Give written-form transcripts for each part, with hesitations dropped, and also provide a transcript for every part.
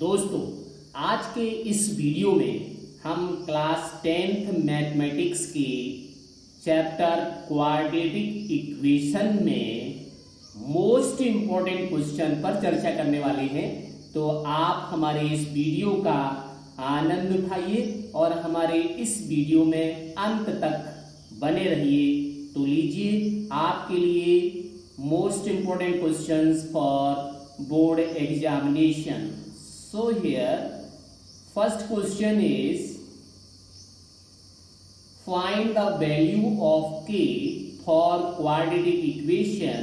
दोस्तों, आज के इस वीडियो में हम क्लास 10th मैथमेटिक्स के चैप्टर क्वाड्रेटिक इक्वेशन में मोस्ट इम्पॉर्टेंट क्वेश्चन पर चर्चा करने वाले हैं। तो आप हमारे इस वीडियो का आनंद उठाइए और हमारे इस वीडियो में अंत तक बने रहिए। तो लीजिए आपके लिए most important questions for board examination. So here first question is find the value of k for quadratic equation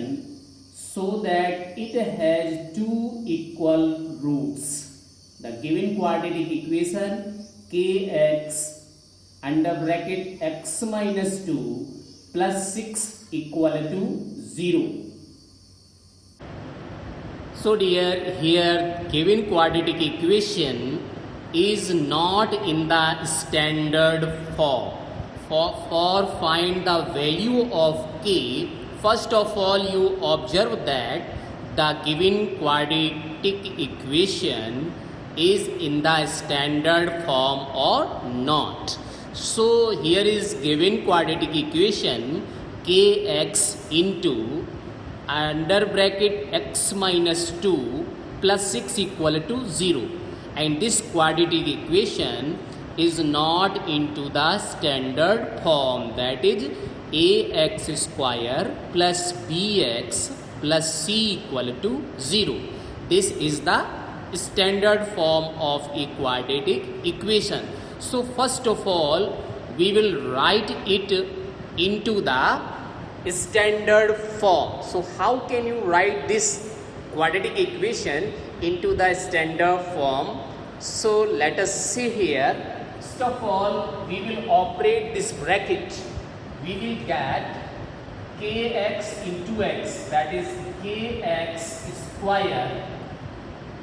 so that it has two equal roots. The given quadratic equation kx under bracket x minus 2 plus 6 equal to 0. So dear, here given quadratic equation is not in the standard form. For find the value of k, first of all you observe that the given quadratic equation is in the standard form or not. So here is given quadratic equation kx into under bracket x minus 2 plus 6 equal to 0, and this quadratic equation is not into the standard form, that is ax square plus bx plus c equal to 0. This is the standard form of a quadratic equation. So first of all we will write it into the standard form. So how can you write this quadratic equation into the standard form? So let us see here. First of all we will operate this bracket. We will get kx into x, that is kx square.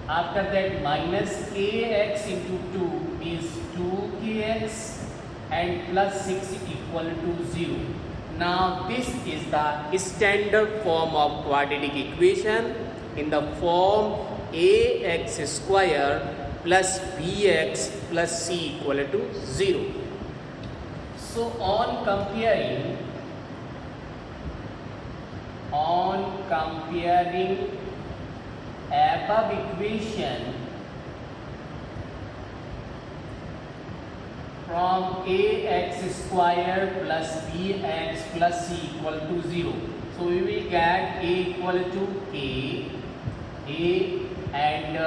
After that minus kx into 2 means 2kx and plus 6 equal to 0. Now this is the standard form of quadratic equation in the form ax square plus bx plus c equal to 0. So on comparing above equation from ax square plus bx plus c equal to 0. So we will get a equal to k, a and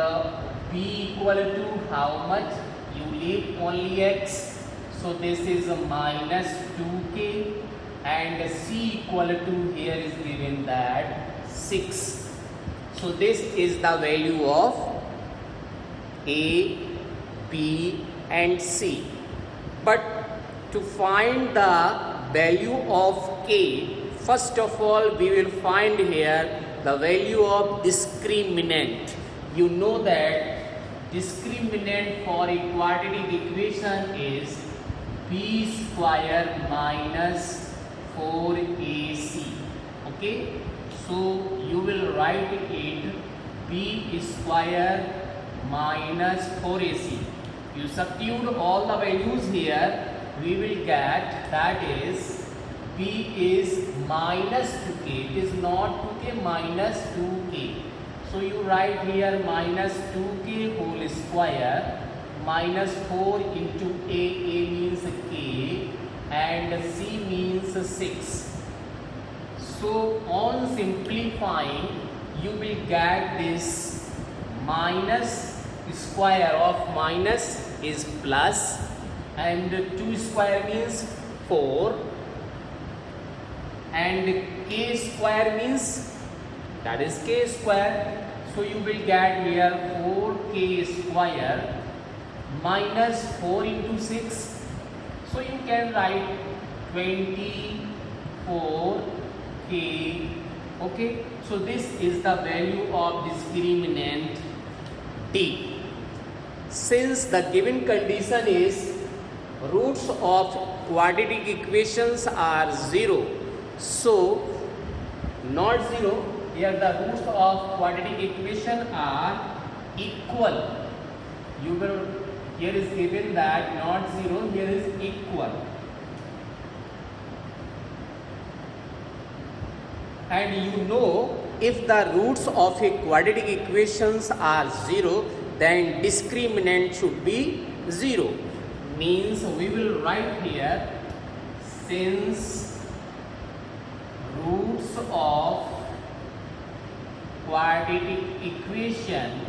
b equal to how much? You leave only x. So this is a minus 2k, and c equal to here is given that 6. So this is the value of a, b and c. But to find the value of k, first of all we will find here the value of discriminant. You know that discriminant for a quadratic equation is b square minus 4ac. Okay, so you will write it b square minus 4ac. You substitute all the values here, we will get that is b is minus 2k. It is not 2k, minus 2k. So you write here minus 2k whole square minus 4 into a means k and c means 6. So on simplifying you will get this minus square of minus is plus and 2 square means 4 and k square means that is k square. So you will get here 4k square minus 4 into 6. So you can write 24k. Okay, so this is the value of discriminant d. Since the given condition is roots of quadratic equations are 0, so not 0, here the roots of quadratic equation are equal. you will, here is given that not 0, here is equal. And you know, if the roots of a quadratic equations are 0, then discriminant should be 0. Means we will write here, since roots of quadratic equation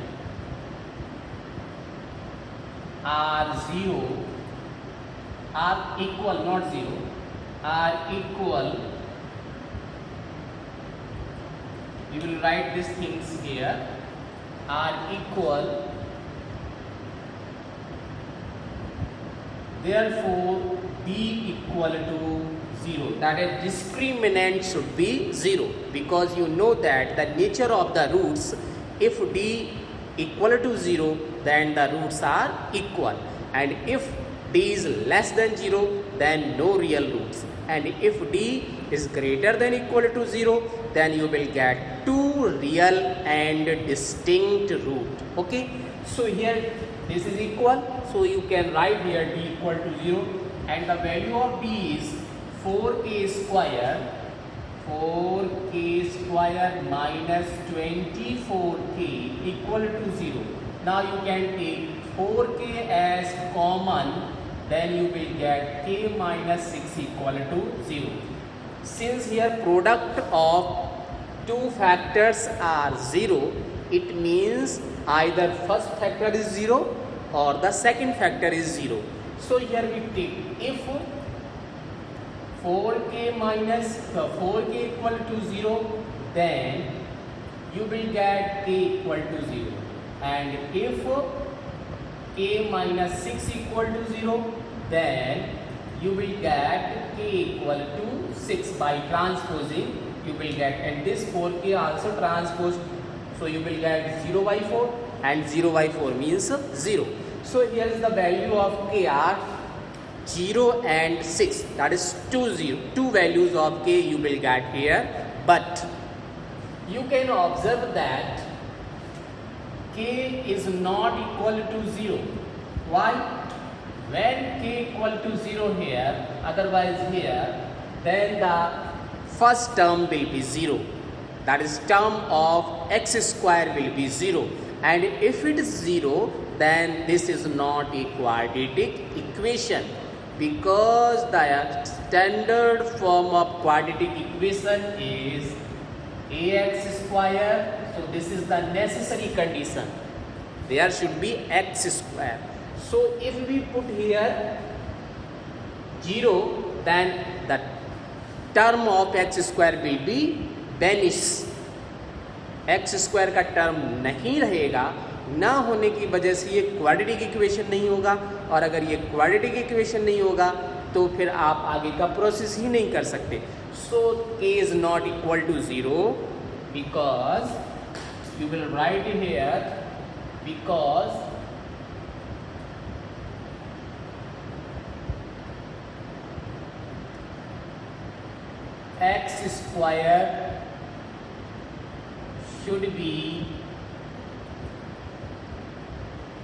are 0, are equal, not 0, are equal. We will write these things here, are equal. Therefore, d equal to 0. That is, discriminant should be 0, because you know that the nature of the roots, if d equal to 0, then the roots are equal, and if d is less than 0, then no real roots, and if d is greater than equal to 0, then you will get two real and distinct root. Okay, so here this is equal, so you can write here d equal to 0, and the value of d is 4k square minus 24k equal to 0. Now you can take 4k as common, then you will get k minus 6 equal to 0. Since here product of two factors are 0, it means either first factor is 0 or the second factor is 0. So here we take, if 4k minus 4k equal to 0, then you will get k equal to 0, and if k minus 6 equal to 0, then you will get k equal to 6 by transposing. You will get, and this 4k also transposed, so you will get 0 by 4, and 0 by 4 means 0. So here is the value of k are 0 and 6, that is two values of k you will get here. But you can observe that k is not equal to 0. Why? When k equal to 0 here, otherwise here, then the first term will be 0, that is term of x square will be 0, and if it is 0, then this is not a quadratic equation, because the standard form of quadratic equation is ax square. So this is the necessary condition, there should be x square. So if we put here 0, then the term of x square will be vanish. x square का term नहीं रहेगा, ना होने की वजह से ये quadratic equation नहीं होगा, और अगर ये क्वाड्रेटिक इक्वेशन नहीं होगा तो फिर आप आगे का प्रोसेस ही नहीं कर सकते. सो k is not equal to 0, because you will write here, because x square should be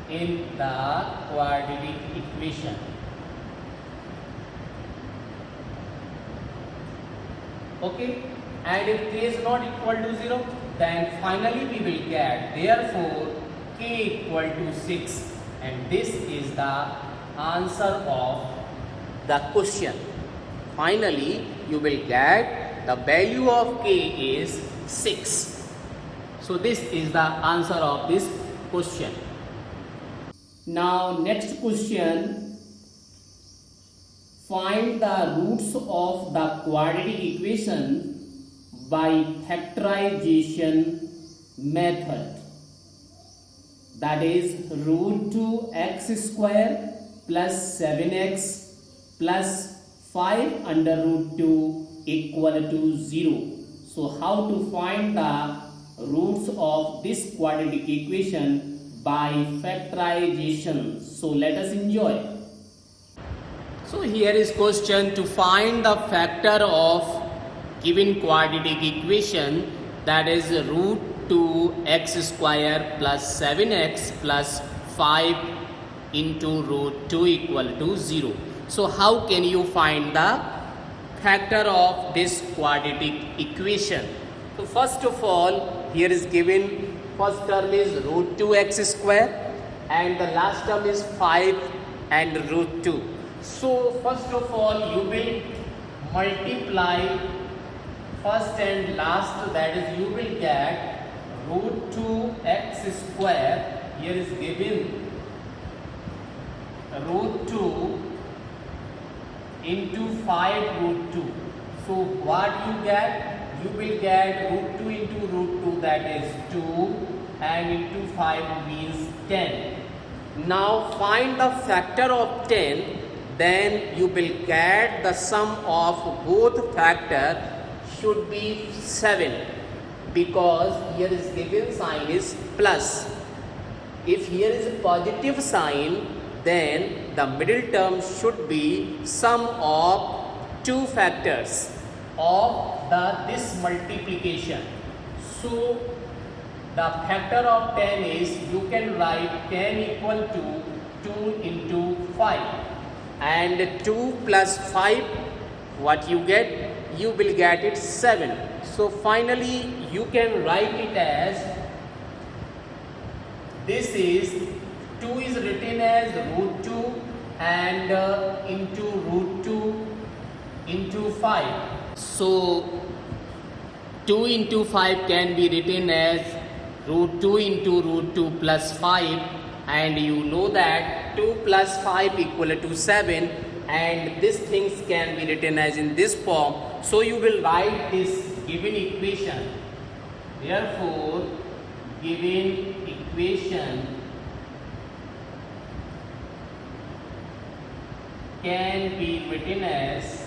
in the quadratic equation. Okay, and if k is not equal to 0, then finally we will get, therefore k equal to 6, and this is the answer of the question. Finally you will get the value of k is 6. So this is the answer of this question. Now next question, find the roots of the quadratic equation by factorization method. That is root 2x square plus 7x plus 5 under root 2 equal to 0. So how to find the roots of this quadratic equation by factorization? So let us enjoy. So here is question to find the factor of given quadratic equation, that is root 2x square plus 7x plus 5 into root 2 equal to 0. So how can you find the factor of this quadratic equation? So first of all, here is given, first term is root 2x square and the last term is 5 and root 2. So first of all, you will multiply first and last, that is you will get root 2x square, here is given root 2 into 5 root 2. So what you get? You will get root 2 into root 2, that is 2, and into 5 means 10. Now find the factor of 10, then you will get the sum of both factor should be 7, because here is given sign is plus. If here is a positive sign, then the middle term should be sum of two factors of this multiplication. So the factor of 10 is, you can write 10 equal to 2 into 5, and 2 plus 5, what you get? You will get it 7. So finally you can write it as, this is 2 is written as root 2 and into root 2 into 5. So 2 into 5 can be written as root 2 into root 2 plus 5, and you know that 2 plus 5 equal to 7, and these things can be written as in this form. So you will write this given equation. Therefore, given equation can be written as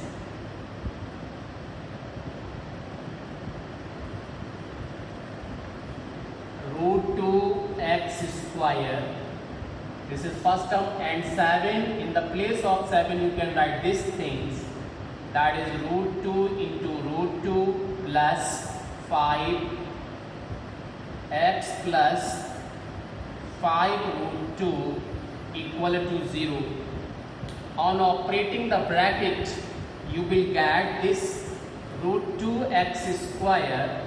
root 2x square. This is first term, and 7, in the place of 7 you can write these things, that is root 2 into root 2 plus 5 x plus 5 root 2 equal to 0. On operating the bracket, you will get this root 2x square,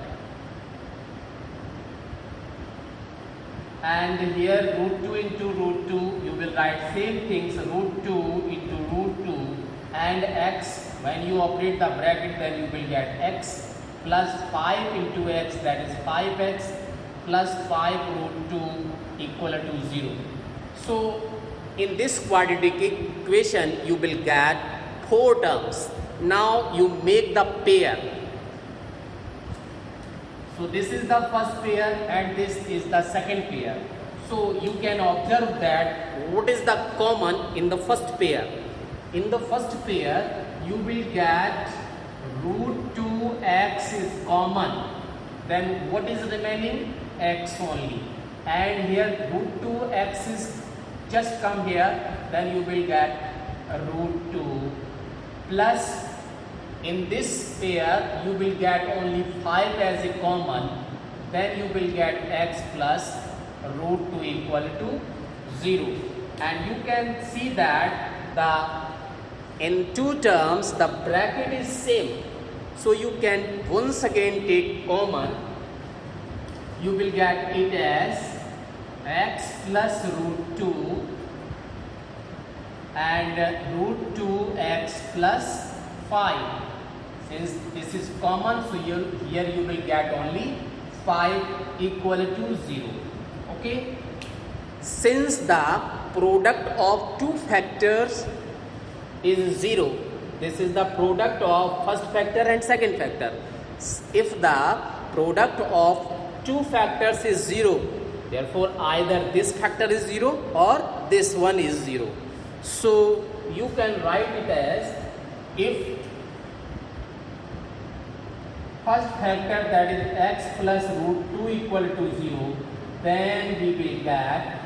and here root 2 into root 2, you will write same things, root 2 into root 2 and x. When you operate the bracket, then you will get x plus 5 into x, that is 5x plus 5 root 2 equal to 0. So in this quadratic equation you will get 4 terms. Now you make the pair. So this is the first pair and this is the second pair. So you can observe that what is the common in the first pair. In the first pair you will get root 2x is common. Then what is remaining? X only. And here root 2x is just come here, then you will get root 2 plus, in this pair you will get only 5 as a common, then you will get x plus root 2 equal to 0. And you can see that in two terms the bracket is same, so you can once again take common. You will get it as x plus root 2 and root 2x plus 5. Since this is common, so here you will get only 5 equal to 0. Okay. Since the product of two factors is 0, this is the product of first factor and second factor. If the product of two factors is 0, therefore either this factor is 0 or this one is 0. So you can write it as, if first factor, that is x plus root 2 equal to 0, then we will get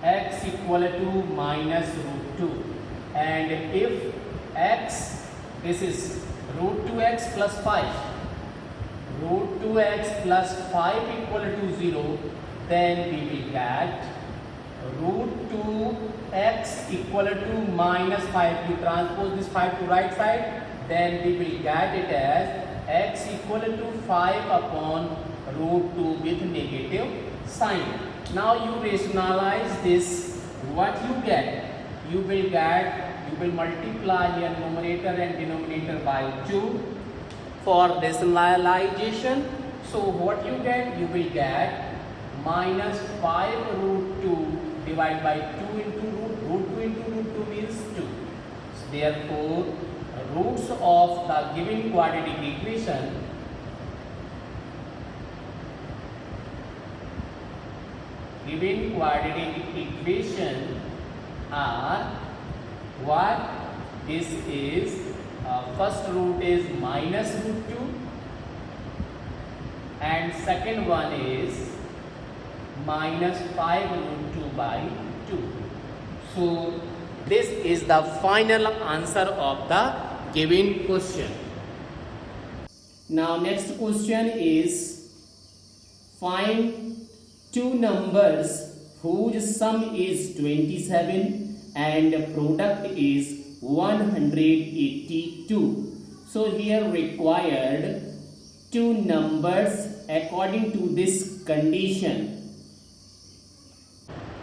x equal to minus root 2. And if x, this is root 2x plus 5, root 2x plus 5 equal to 0, then we will get root x equal to minus 5. You transpose this 5 to right side, then we will get it as x equal to 5 upon root 2 with negative sign. Now you rationalize this. What you get? You will multiply here numerator and denominator by 2 for rationalization. So what you get? You will get minus 5 root 2 divided by 2 into root 2 into root 2 means 2. So therefore, roots of the given quadratic equation are what? This is first root is minus root 2 and second one is minus 5 root 2 by 2. So this is the final answer of the given question. Now next question is find two numbers whose sum is 27 and product is 182. So here required two numbers according to this condition.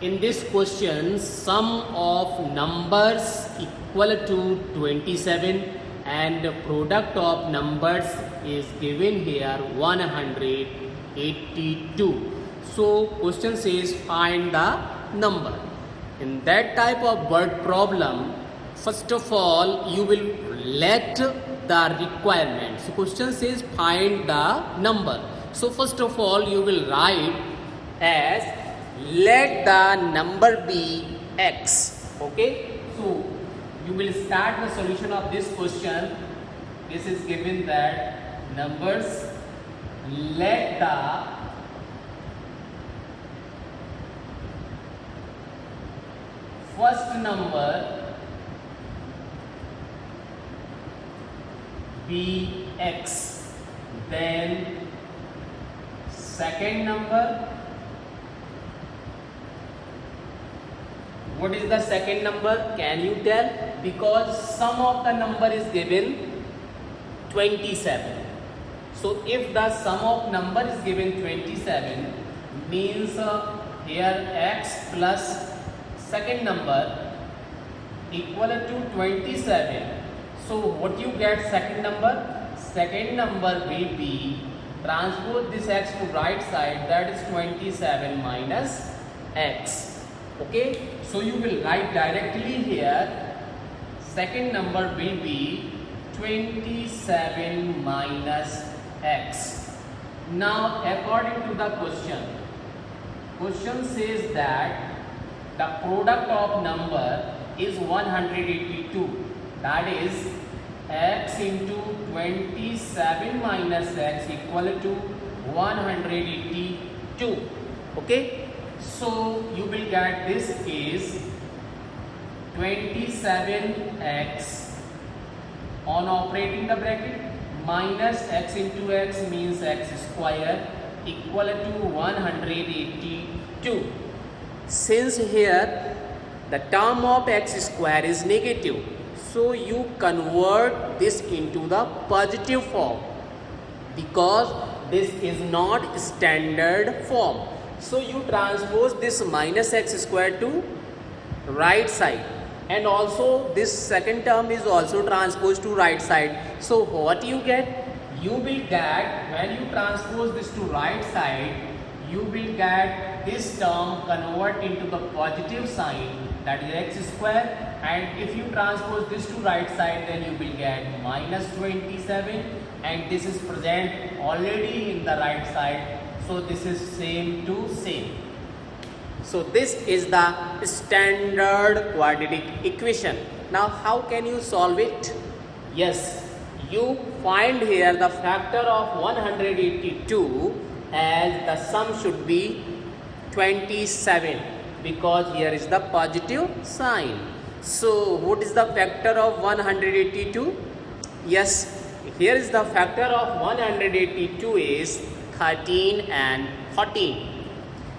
In this question, sum of numbers equal to 27 and product of numbers is given here 182. So question says find the number. In that type of word problem, first of all you will let the requirement. So question says find the number. So first of all you will write as let the number be x. Okay, so you will start the solution of this question. This is given that numbers, let the first number be x, then second number. What is the second number? Can you tell? Because sum of the number is given 27. So if the sum of number is given 27 means here x plus second number equal to 27. So what you get second number? Second number will be transpose this x to right side, that is 27 minus x. Okay, so you will write directly here second number will be 27 minus x. Now according to the question says that the product of number is 182, that is x into 27 minus x equal to 182. Okay, so you will get this is 27x on operating the bracket minus x into x means x square equal to 182. Since here the term of x square is negative, so you convert this into the positive form because this is not standard form. So you transpose this minus x square to right side, and also this second term is also transposed to right side. So what you get? You will get, when you transpose this to right side, you will get this term convert into the positive sign, that is x square, and if you transpose this to right side then you will get minus 27, and this is present already in the right side, so this is same to same. So this is the standard quadratic equation. Now how can you solve it? Yes, you find here the factor of 182 as the sum should be 27 because here is the positive sign. So what is the factor of 182? Yes, here is the factor of 182 is 13 and 14.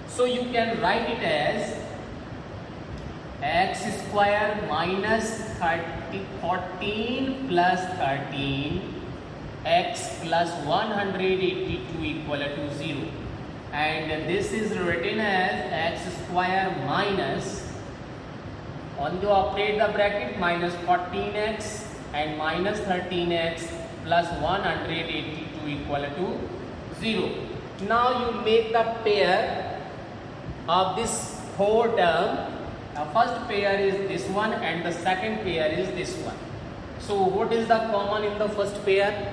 So you can write it as x square minus 14 plus 13 x plus 182 equal to 0, and this is written as x square minus, on the operate the bracket, minus 14x and minus 13x plus 182 equal to 0. Now you make the pair of this four term. The first pair is this one and the second pair is this one. So what is the common in the first pair?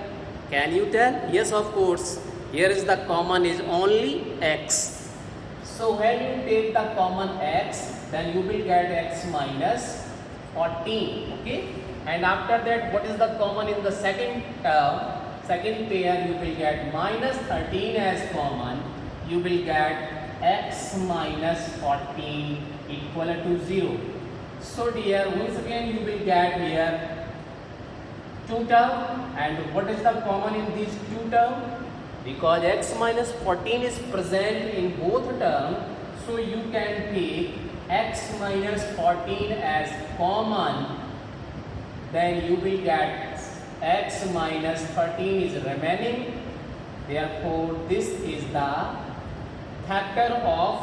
Can you tell? Yes, of course. Here is the common is only x. So when you take the common x, then you will get x minus 14. Okay. And after that, what is the common in the second term? Second pair, you will get minus 13 as common. You will get x minus 14 equal to 0. So dear, once again you will get here two term, and what is the common in these two term? Because x minus 14 is present in both term, so you can take x minus 14 as common, then you will get x minus 13 is remaining. Therefore this is the factor of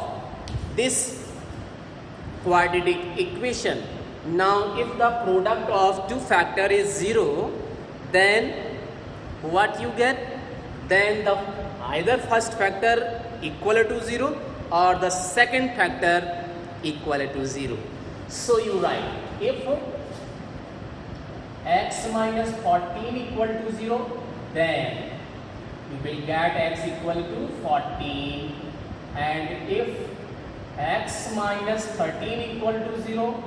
this quadratic equation. Now if the product of two factor is 0, then what you get? Then the either first factor equal to 0 or the second factor equal to 0. So you write, if x minus 14 equal to 0, then you will get x equal to 14, and if x minus 13 equal to 0,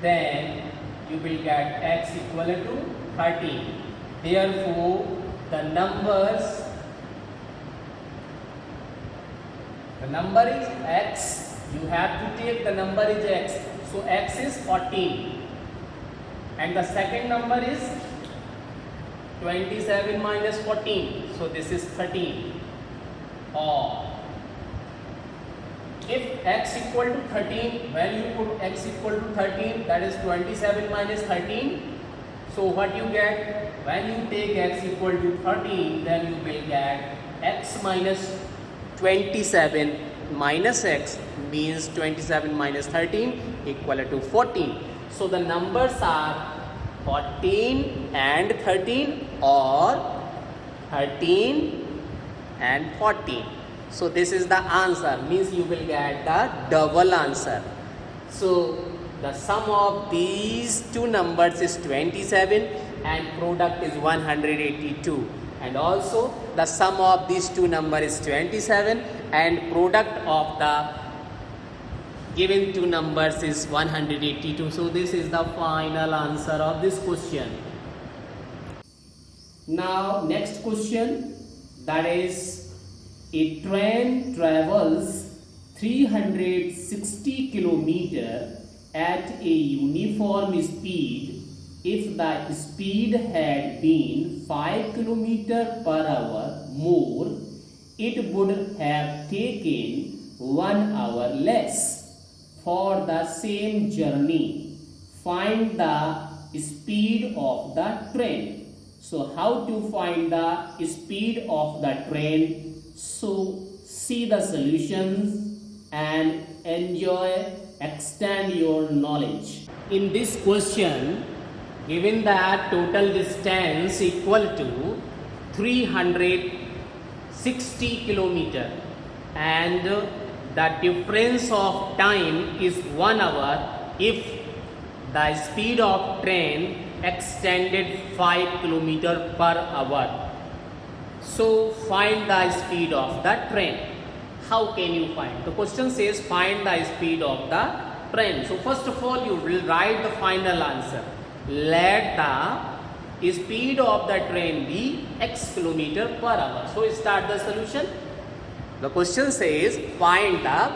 then you will get x equal to 13. Therefore the number is x. You have to take the number is x. So x is 14, and the second number is 27 minus 14. So this is 13. Or if x equal to 13, when you put x equal to 13, that is 27 minus 13. So what you get? When you take x equal to 13, then you will get x minus 27 minus x means 27 minus 13 equal to 14. So the numbers are 14 and 13 or 13 and 14. So this is the answer, means you will get the double answer. So the sum of these two numbers is 27 and product is 182, and also the sum of these two numbers is 27 and product of the given two numbers is 182. So this is the final answer of this question. Now next question, that is, a train travels 360 km at a uniform speed. If the speed had been 5 km per hour more, it would have taken 1 hour less. For the same journey, find the speed of the train. So how to find the speed of the train? So see the solutions and enjoy, extend your knowledge. In this question, given that total distance equal to 360 km and the difference of time is 1 hour if the speed of train extended 5 km per hour. So find the speed of the train. How can you find? The question says find the speed of the train. So first of all, you will write the final answer. Let the speed of the train be x km per hour. So start the solution. The question says find the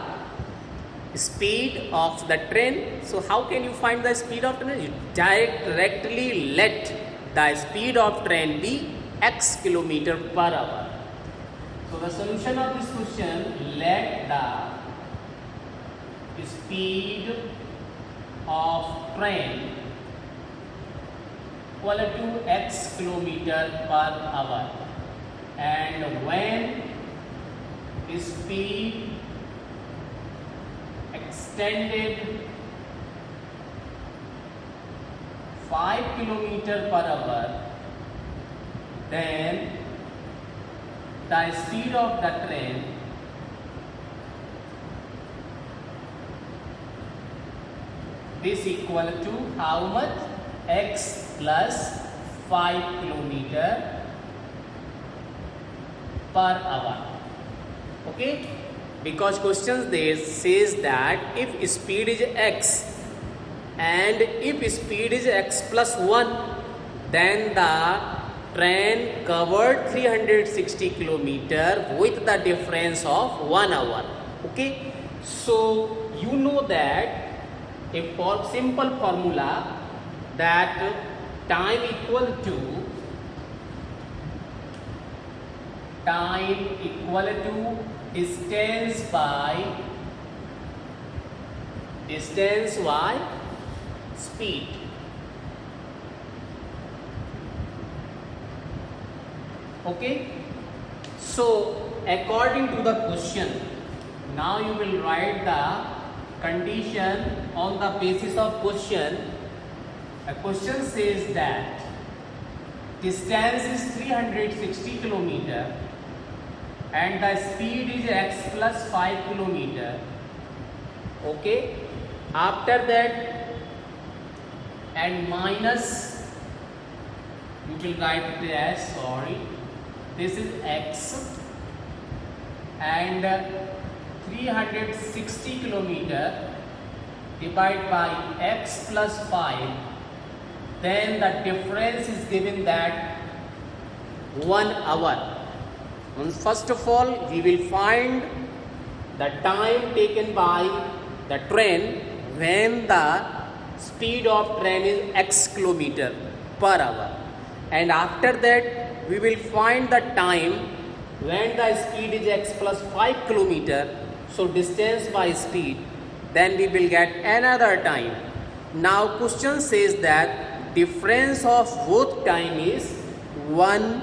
speed of the train. So how can you find the speed of train? You directly let the speed of train be x km per hour. So the solution of this question, let the speed of train equal to x kilometer per hour, and when speed extended 5 kilometer per hour, then the speed of the train is equal to how much? X plus 5 kilometer per hour. Okay, because questions there says that if speed is x and if speed is x plus 1, then the train covered 360 kilometer with the difference of 1 hour. Okay, so you know that a simple formula that time equal to distance by speed. Okay, so according to the question, now you will write the condition on the basis of question. A question says that distance is 360 kilometer and the speed is x plus 5 kilometer. Okay, after that and minus, you will write it as, this is x and 360 kilometer divided by x plus 5, then the difference is given that 1 hour. First of all, we will find the time taken by the train when the speed of train is x kilometer per hour, and after that we will find the time when the speed is x plus 5 kilometer, so distance by speed, then we will get another time. Now question says that difference of both time is 1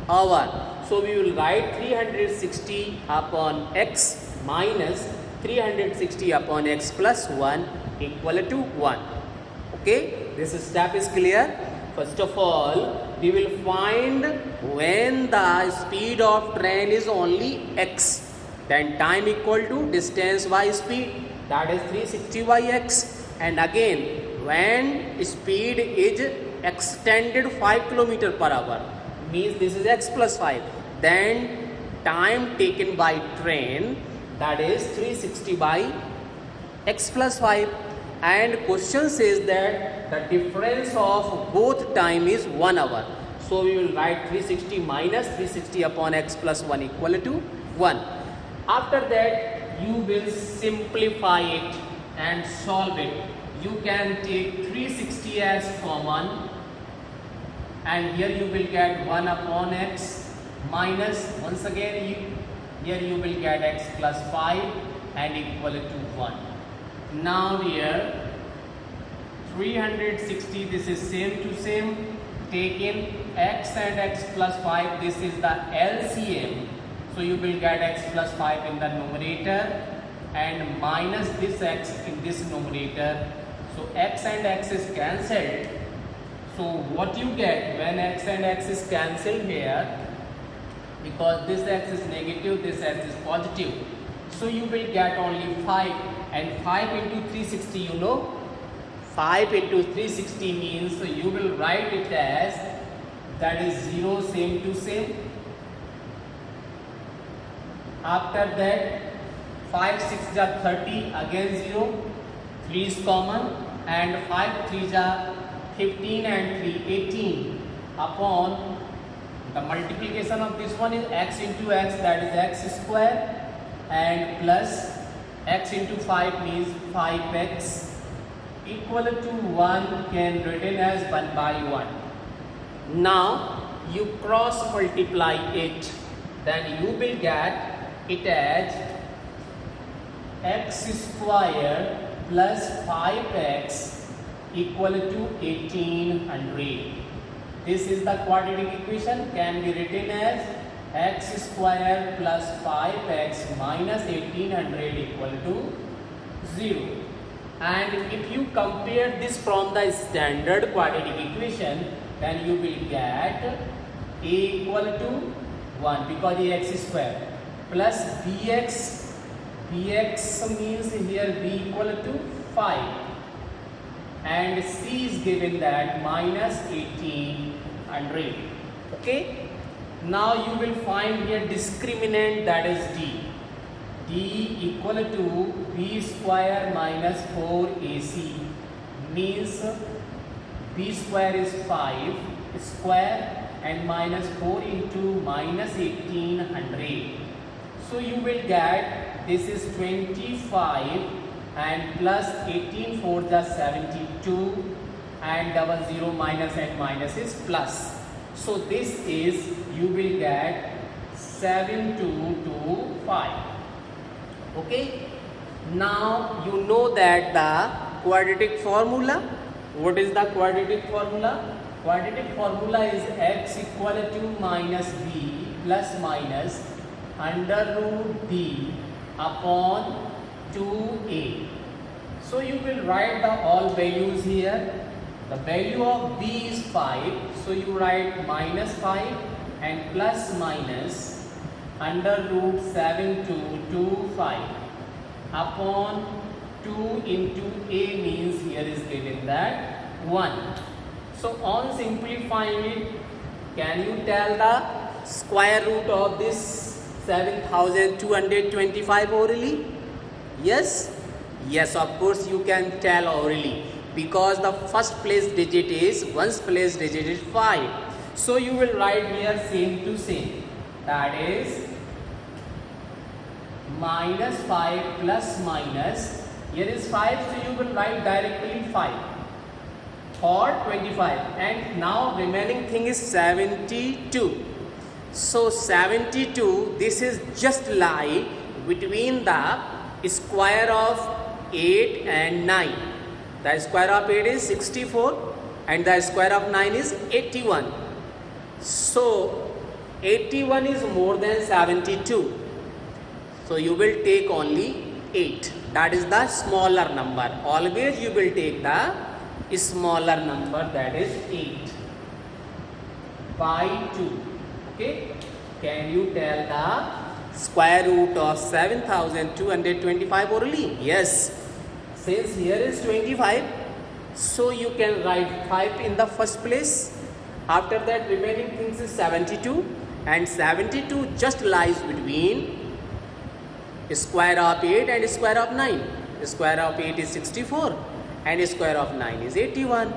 hour, so we will write 360 upon x minus 360 upon x plus 1 equal to 1. Okay, this step is clear. First of all, we will find when the speed of train is only x, then time equal to distance by speed, that is 360 by x, and again when speed is extended 5 kilometer per hour, means this is x plus 5, then time taken by train, that is 360 by x plus 5, and question says that the difference of both time is 1 hour, so we will write 360 minus 360 upon x plus 1 equal to 1. After that you will simplify it and solve it. You can take 360 as common, and here you will get 1 upon x minus, once again here you will get x plus 5 and equal to 1. Now here 360, this is same to same, taken x and x plus 5, this is the LCM, so you will get x plus 5 in the numerator and minus this x in this numerator, so x and x is cancelled. So what you get when x and x is cancelled here, because this x is negative, this x is positive, so you will get only 5, and 5 into 360, you know, 5 into 360 means, so you will write it as, that is 0 same to same. After that 5 6 ja 30, again 0, 3 is common, and 5 3 ja 15 and 3 18 upon the multiplication of this one is x into x, that is x square, and plus x into 5 means 5x equal to 1 can written as 1 by 1. Now you cross multiply it, then you will get it as x square plus 5x equal to 1800. This is the quadratic equation, can be written as x square plus 5x minus 1800 equal to 0. And if you compare this from the standard quadratic equation, then you will get a equal to 1 because ax square plus bx means here b equal to 5 and c is given that minus 1800. Okay, now you will find here discriminant, that is d equal to b square minus 4ac means b square is 5 square and minus 4 into minus 1800. So you will get this is 25 and plus 18 for the 72 and double 0 minus and minus is plus. So this is, you will get 7225. Okay. Now you know that the quadratic formula. What is the quadratic formula? Quadratic formula is x equal to minus b plus minus under root d upon 2a. So you will write the all values here. The value of b is 5. So you write minus 5 and plus minus under root 7225 upon 2 into a means here is given that 1. So on simplifying it, can you tell the square root of this 7225 orally? Yes? Yes, of course you can tell orally because the first place digit is, ones place digit is 5. So you will write here same to same, that is minus 5 plus minus, here is 5, so you will write directly 5 or 25 and now remaining thing is 72. So 72, this is just lie between the square of 8 and 9. The square of 8 is 64 and the square of 9 is 81. So 81 is more than 72. So you will take only 8. That is the smaller number. Always you will take the smaller number, that is 8 by 2. Okay. Can you tell the square root of 7225 orally? Yes. Since here is 25, so you can write 5 in the first place. After that remaining things is 72 and 72 just lies between square of 8 and square of 9. Square of 8 is 64 and square of 9 is 81.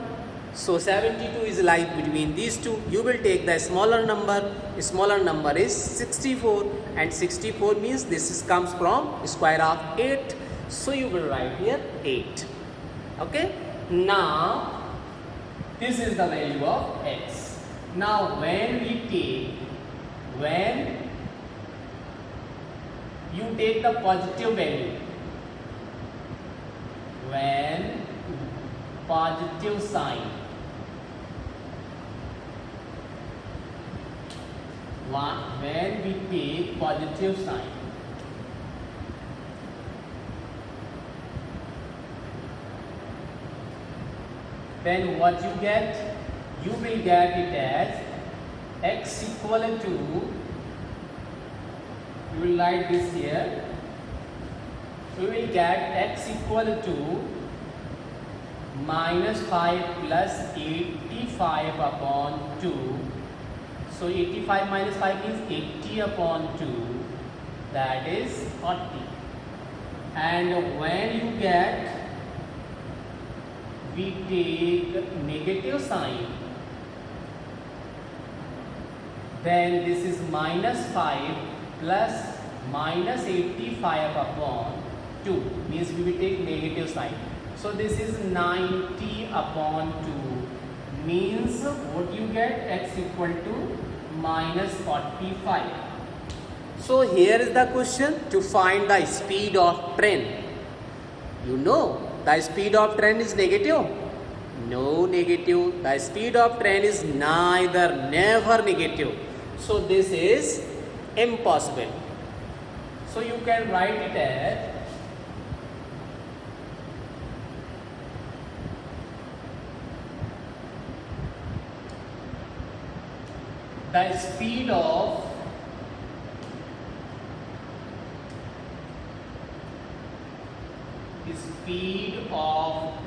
So 72 is lies between these two. You will take the smaller number. Smaller number is 64 and 64 means this is comes from square of 8. So you will write here 8. Okay. Now this is the value of x. Now when you take the positive value, when positive sign, when we take positive sign, then what you get? You will get it as x equal to, you will write this here, we will get x equal to minus 5 plus 85 upon 2. So 85 minus 5 is 80 upon 2, that is 40. And when you get, we take negative sign, then this is minus 5 plus minus 85 upon 2 means we will take negative sign. So this is 90 upon 2 means what you get, x equal to minus 45. So here is the question to find the speed of train. You know the speed of train is negative? No negative. The speed of train is never negative. So this is impossible. So you can write it as the speed of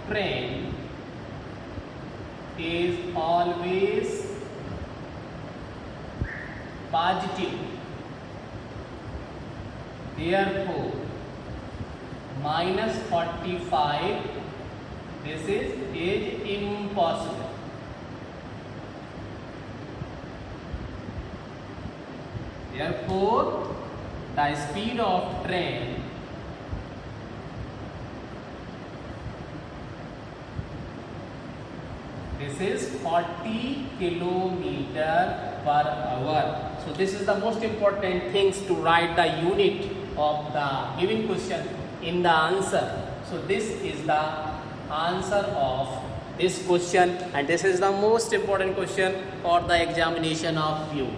train is always positive. Therefore, minus 45, this is impossible. Therefore, the speed of train this is 40 kilometer per hour. So this is the most important things to write the unit of the given question in the answer. So this is the answer of this question, and this is the most important question for the examination of you.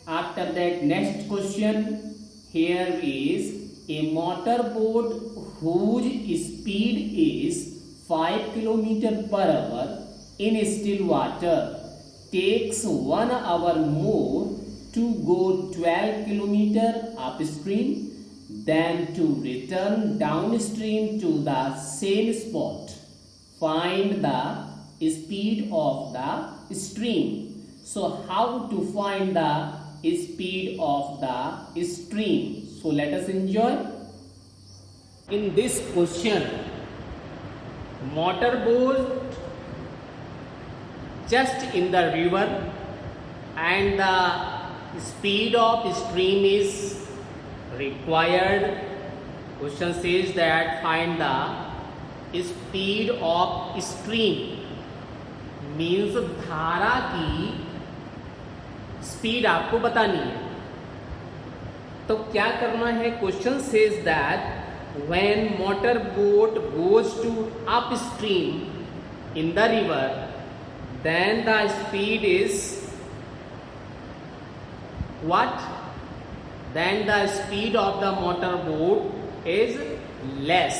After that, next question, here is a motorboat whose speed is 5 km per hour in still water takes 1 hour more to go 12 km upstream than to return downstream to the same spot. Find the speed of the stream. So how to find the speed of the stream? So let us enjoy. In this question, motorboat just in the river and the speed of stream is required. Question says that find the speed of stream, means धारा की speed आपको बतानी है. तो क्या करना है? Question says that when motor boat goes to upstream in the river, then the speed is what? Then the speed of the motor boat is less,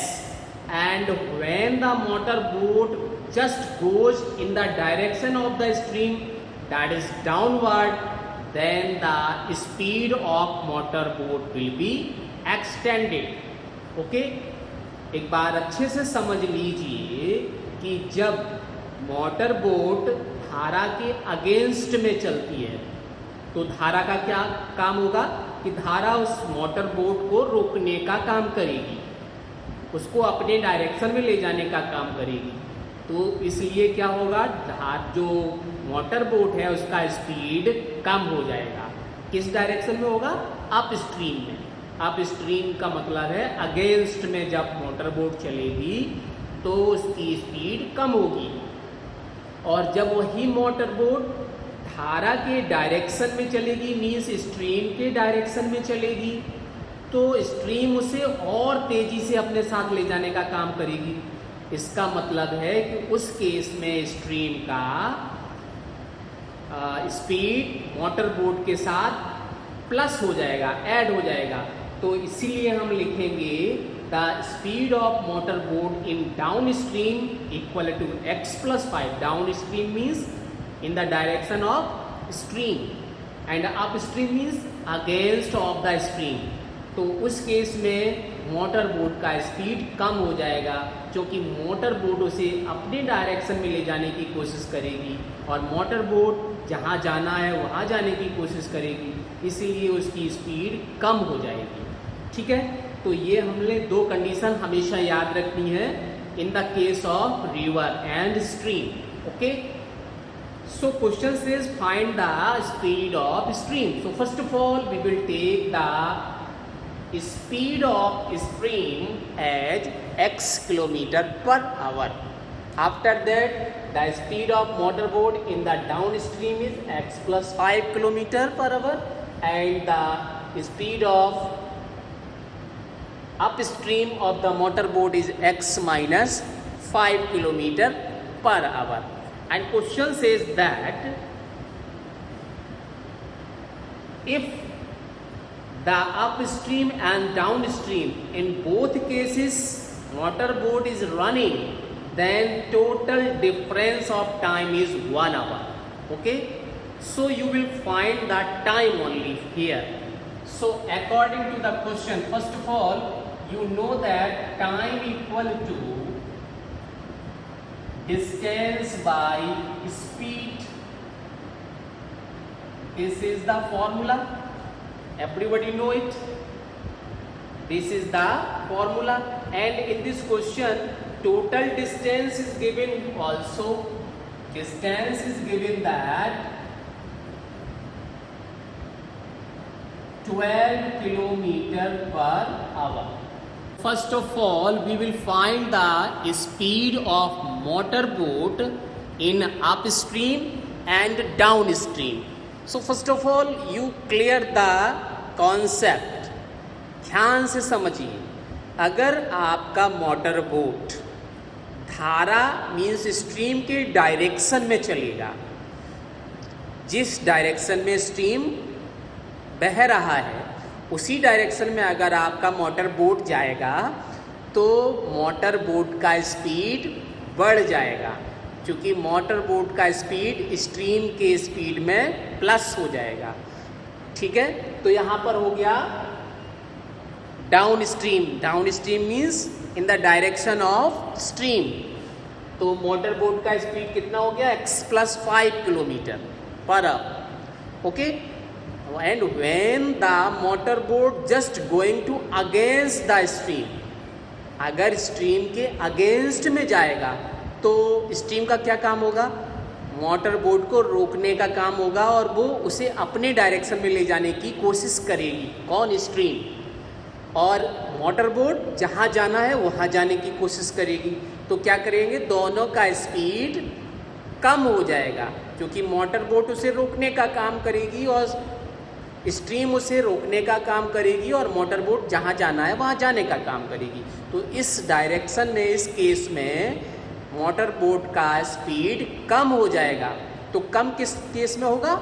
and when the motor boat just goes in the direction of the stream, that is downward, then the speed of motor boat will be extended. Okay? एक बार अच्छे से समझ लीजिए कि जब motor boat धारा के against में चलती है तो धारा का क्या काम होगा कि धारा उस मोटर बोट को रोकने का काम करेगी, उसको अपने डायरेक्शन में ले जाने का काम करेगी. तो इसलिए क्या होगा, जो मोटर बोट है उसका स्पीड कम हो जाएगा. किस डायरेक्शन में होगा? अप स्ट्रीम में. अप स्ट्रीम का मतलब है अगेंस्ट में जब मोटर बोट चलेगी तो उसकी स्पीड कम होगी. और जब वही मोटर बोट धारा के डायरेक्शन में चलेगी, मीन्स स्ट्रीम के डायरेक्शन में चलेगी, तो स्ट्रीम उसे और तेजी से अपने साथ ले जाने का काम करेगी. इसका मतलब है कि उस केस में स्ट्रीम का स्पीड मोटर बोट के साथ प्लस हो जाएगा, ऐड हो जाएगा. तो इसीलिए हम लिखेंगे the speed of motor boat in down stream equal to x plus 5. Down stream means in the direction of stream and up stream means against of the stream. तो उस केस में मोटर बोट का speed कम हो जाएगा, क्योंकि motor boat उसे अपने डायरेक्शन में ले जाने की कोशिश करेगी और मोटर बोट जहाँ जाना है वहाँ जाने की कोशिश करेगी, इसीलिए उसकी स्पीड कम हो जाएगी. ठीक है? तो ये हमने दो कंडीशन हमेशा याद रखनी है in the case of river and stream. Okay? So question says find the speed of stream. So first of all we will take the speed of stream as x kilometer per hour. After that, the speed of motorboat in the downstream is x plus 5 kilometer per hour, and the speed of upstream of the motorboat is x minus 5 kilometer per hour. And question says that if the upstream and downstream in both cases motorboat is running, then total difference of time is 1 hour. Okay, so you will find that time only here. So according to the question, first of all, you know that time equal to distance by speed. This is the formula. Everybody know it. This is the formula, and in this question total distance is given also. Distance is given that 12 kilometer per hour. First of all, we will find the speed of motorboat in upstream and downstream. So first of all, you clear the concept. ध्यान से समझिए, अगर आपका motorboat धारा means stream के direction में चलेगा, जिस डायरेक्शन में स्ट्रीम बह रहा है उसी डायरेक्शन में अगर आपका मोटर बोट जाएगा तो मोटर बोट का स्पीड बढ़ जाएगा, क्योंकि मोटर बोट का स्पीड स्ट्रीम के स्पीड में प्लस हो जाएगा. ठीक है, तो यहाँ पर हो गया down stream. Down stream means in the direction of stream. तो मोटर बोट का स्पीड कितना हो गया, x plus 5 kilometre per hour. Okay, and when the motorboat just going to against the stream, अगर स्ट्रीम के अगेंस्ट में जाएगा तो स्ट्रीम का क्या काम होगा, मोटर बोट को रोकने का काम होगा और वो उसे अपने डायरेक्शन में ले जाने की कोशिश करेगी. कौन, स्ट्रीम. और मोटर बोट जहाँ जाना है वहाँ जाने की कोशिश करेगी. तो क्या करेंगे, दोनों का स्पीड कम हो जाएगा, क्योंकि मोटर बोट उसे रोकने का काम करेगी और स्ट्रीम उसे रोकने का काम करेगी और मोटर बोट जहाँ जाना है वहाँ जाने का काम करेगी. तो इस डायरेक्शन में, इस केस में मोटर बोट का स्पीड कम हो जाएगा. तो कम किस केस में होगा,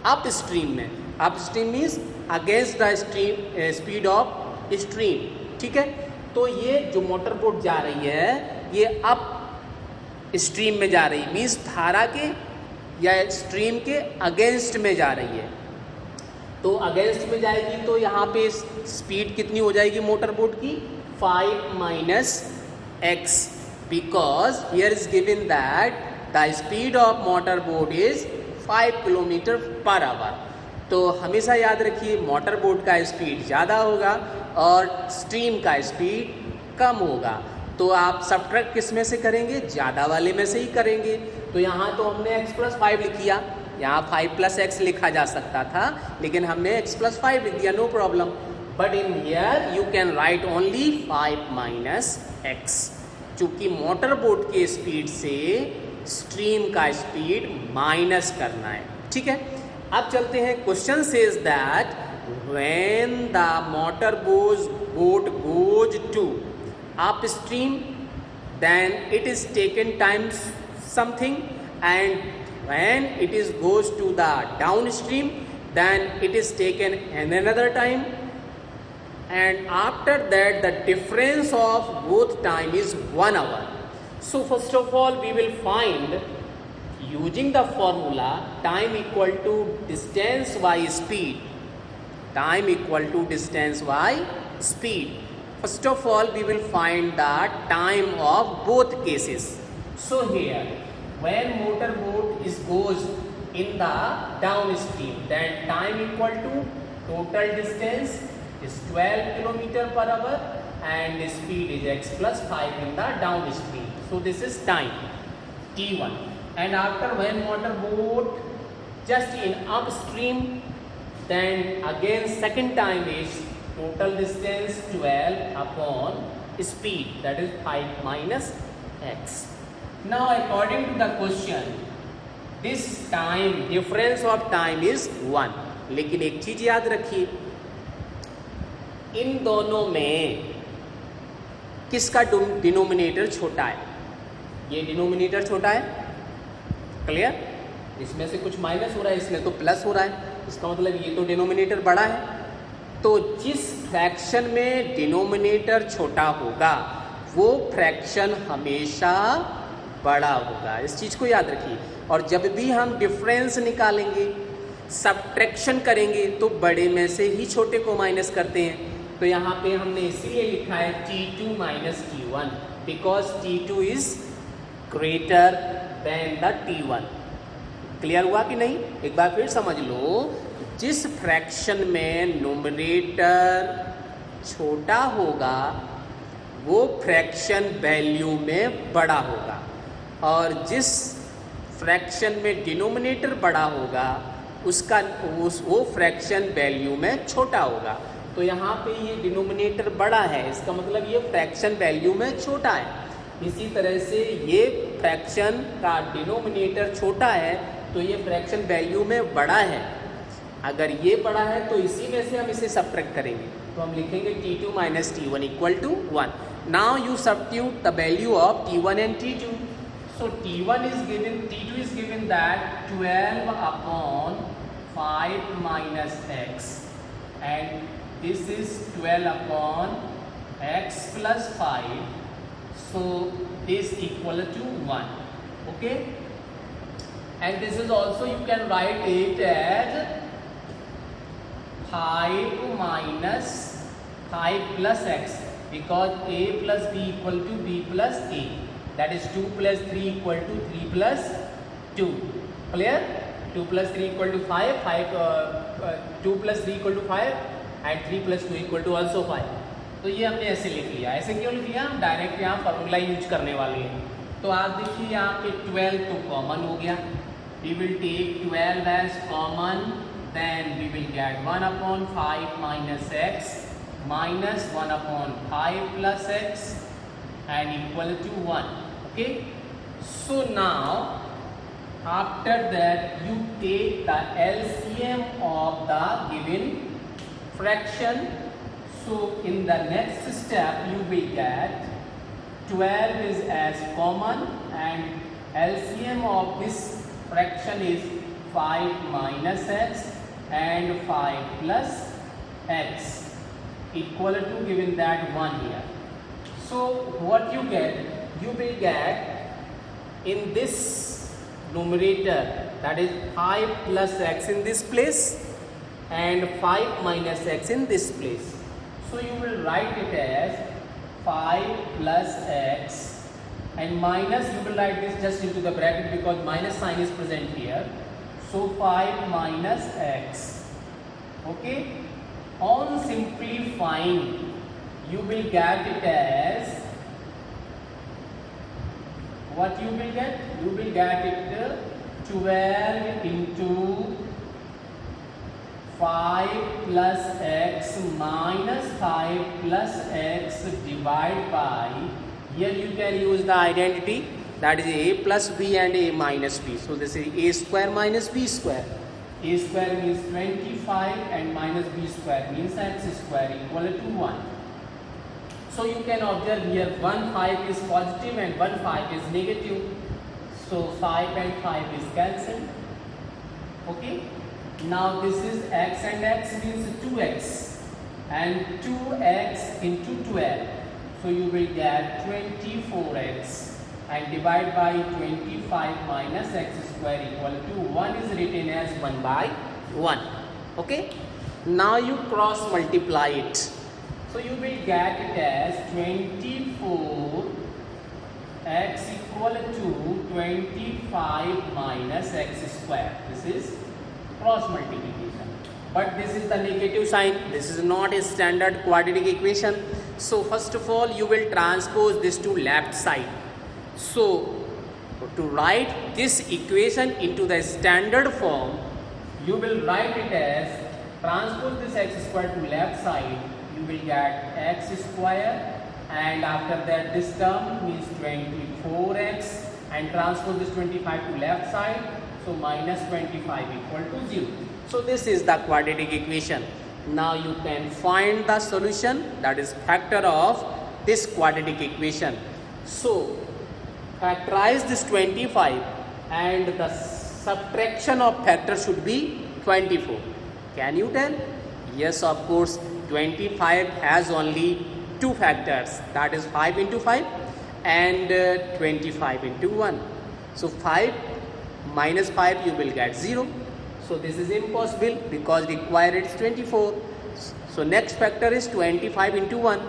अप स्ट्रीम में. Up stream means against the stream speed of stream. ठीक है, तो ये जो मोटर बोट जा रही है ये अप स्ट्रीम में जा रही है, मीन्स धारा के या स्ट्रीम के अगेंस्ट में जा रही है. तो अगेंस्ट में जाएगी तो यहाँ पे स्पीड कितनी हो जाएगी मोटर बोट की, 5 minus x, because here is given that the speed of motor boat is 5 kilometre per hour. तो हमेशा याद रखिए मोटर बोट का स्पीड ज़्यादा होगा और स्ट्रीम का स्पीड कम होगा. तो आप सब्ट्रैक्ट किस में से करेंगे, ज़्यादा वाले में से ही करेंगे. तो यहाँ तो हमने x प्लस 5 लिख दिया, यहाँ 5 प्लस x लिखा जा सकता था, लेकिन हमने x प्लस 5 लिख दिया, no problem. But in here you can write only 5 minus x, चूँकि मोटर बोट के स्पीड से स्ट्रीम का स्पीड माइनस करना है. ठीक है, अब चलते हैं. Question says that when the motor boat goes to upstream, then it is taken time something, and when it is goes to the downstream, then it is taken another time, and after that the difference of both time is 1 hour. So first of all we will find using the formula time equal to distance by speed. Time equal to distance by speed. First of all we will find the time of both cases. So here when motor boat is goes in the downstream, then time equal to total distance is 12 kilometer per hour and speed is x plus 5 in the downstream. So this is time t1. And after when motor boat just in upstream, then again second time is total distance 12 upon speed, that is 5 minus x. Now according to the question, this time, difference of time is 1. लेकिन एक चीज याद रखिए, इन दोनों में किसका denominator छोटा है? ये डिनोमिनेटर छोटा है, क्लियर? इसमें से कुछ माइनस हो रहा है, इसमें तो प्लस हो रहा है, इसका मतलब ये तो डिनोमिनेटर बड़ा है। तो जिस फ्रैक्शन में डिनोमिनेटर छोटा होगा वो फ्रैक्शन हमेशा बड़ा होगा, इस चीज़ को याद रखिए। और जब भी हम डिफरेंस निकालेंगे, सब्ट्रैक्शन करेंगे, तो बड़े में से ही छोटे को माइनस करते हैं। तो यहाँ पे हमने इसीलिए लिखा है T2 minus T1 because T2 is greater than the T1। Clear हुआ कि नहीं? एक बार फिर समझ लो, जिस फ्रैक्शन में न्यूमरेटर छोटा होगा वो फ्रैक्शन वैल्यू में बड़ा होगा, और जिस फ्रैक्शन में डिनोमिनेटर बड़ा होगा वो फ्रैक्शन वैल्यू में छोटा होगा। तो यहाँ पे ये डिनोमिनेटर बड़ा है, इसका मतलब ये फ्रैक्शन वैल्यू में छोटा है। इसी तरह से ये फ्रैक्शन का डिनोमिनेटर छोटा है तो ये फ्रैक्शन वैल्यू में बड़ा है। अगर ये बड़ा है तो इसी में से हम इसे सब्ट्रैक्ट करेंगे, तो हम लिखेंगे T2 minus T1 equal to 1। Now you substitute the value of T1 and T2। So T1 is given, T2 is given that 12 upon 5 minus x and this is 12 upon x plus 5, so this equal to 1, okay. And this is also, you can write it as 5 minus 5 plus x because a plus b equal to b plus a, that is 2 plus 3 equal to 3 plus 2. Clear? 2 plus 3 equal to 5, 2 plus 3 equal to 5 and 3 plus 2 equal to also 5. तो ये हमने ऐसे लिख लिया। ऐसे क्यों लिख लिया? हम डायरेक्ट यहाँ फार्मूला यूज करने वाले हैं। तो आप देखिए यहाँ पे 12 तो कॉमन हो गया, we will take 12 as common, then we will get 1 upon 5 minus x minus 1 upon 5 plus x and equal to 1, okay. So now after that you take the LCM of the given fraction. So in the next step you will get 12 is as common and LCM of this fraction is 5 minus x and 5 plus x equal to, given that 1 here. So what you get? You will get in this numerator, that is 5 plus x in this place and 5 minus x in this place. So you will write it as 5 plus x and minus, you will write this just into the bracket because minus sign is present here. So 5 minus x, okay. On simplifying you will get it as, what you will get? You will get it 12 into 5 plus x minus 5 plus x divided by, here you can use the identity, that is a plus b and a minus b. So this is a square minus b square. A square means 25 and minus b square means x square equal to 1. So you can observe here 1 5 is positive and 1 5 is negative. So 5 and 5 is cancelled. Okay. Now this is x and x means 2x and 2x into 12. So you will get 24x and divide by 25 minus x square equal to 1 is written as 1 by 1. Okay. Now you cross multiply it. So you will get it as 24 x equal to 25 minus x square. This is cross multiplication. But this is the negative sign. This is not a standard quadratic equation. So first of all you will transpose this to left side. So to write this equation into the standard form, you will write it as transpose this x square to left side you will get x square, and after that this term means 24x, and transpose this 25 to left side, so minus 25 equal to 0. So this is the quadratic equation. Now you can find the solution, that is factor of this quadratic equation. So factorize this 25 and the subtraction of factor should be 24. Can you tell? Yes, of course. 25 has only two factors, that is 5 into 5 and 25 into 1. So 5 minus 5 you will get 0. So this is impossible because required is 24. So next factor is 25 into 1.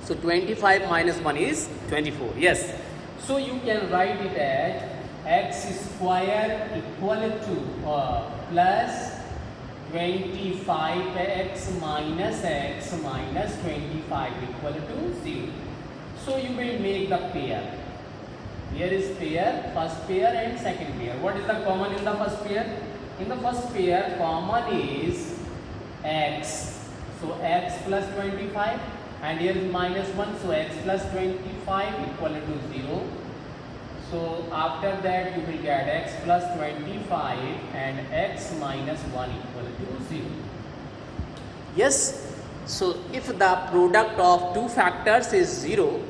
So 25 minus 1 is 24. Yes. So you can write it as x square equal to plus 25x minus x minus 25 equal to 0. So you will make the pair. Here is pair, first pair and second pair. What is the common in the first pair? In the first pair, common is x. So x plus 25, and here is minus 1. So x plus 25 equal to 0. So after that you will get x plus 25 and x minus 1 equal to 0. Yes. So if the product of two factors is 0,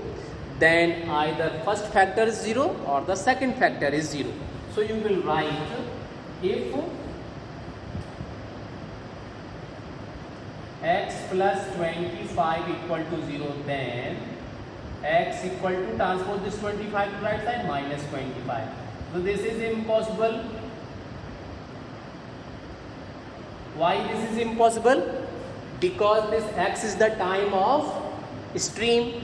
then either first factor is 0 or the second factor is 0. So you will write, if x plus 25 equal to 0, then x equal to, transpose this 25 to right side, minus 25. So this is impossible. Why this is impossible? Because this x is the time of stream,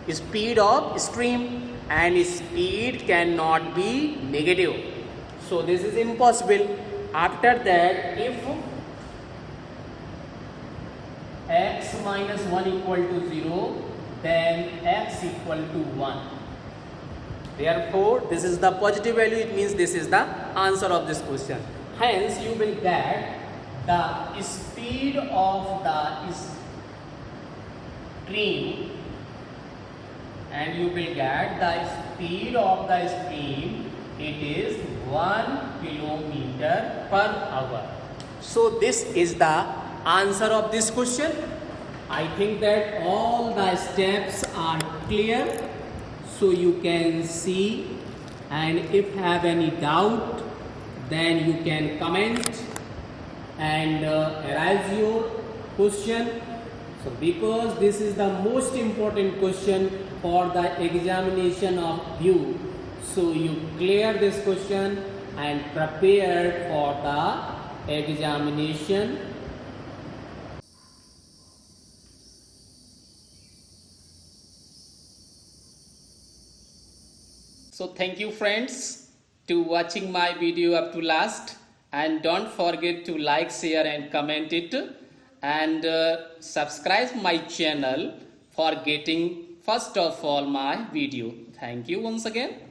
speed of stream, and speed cannot be negative. So this is impossible. After that, if x minus 1 equal to 0, then x equal to 1. Therefore, this is the positive value, it means this is the answer of this question. Hence, you will get the speed of the stream, and you will get the speed of the stream, it is 1 kilometer per hour. So this is the answer of this question. I think that all the steps are clear, so you can see, and if have any doubt, then you can comment and arise your question. So because this is the most important question for the examination of you, so you clear this question and prepare for the examination. So thank you friends to watching my video up to last, and don't forget to like, share and comment it, and subscribe my channel for getting first of all my video. Thank you once again.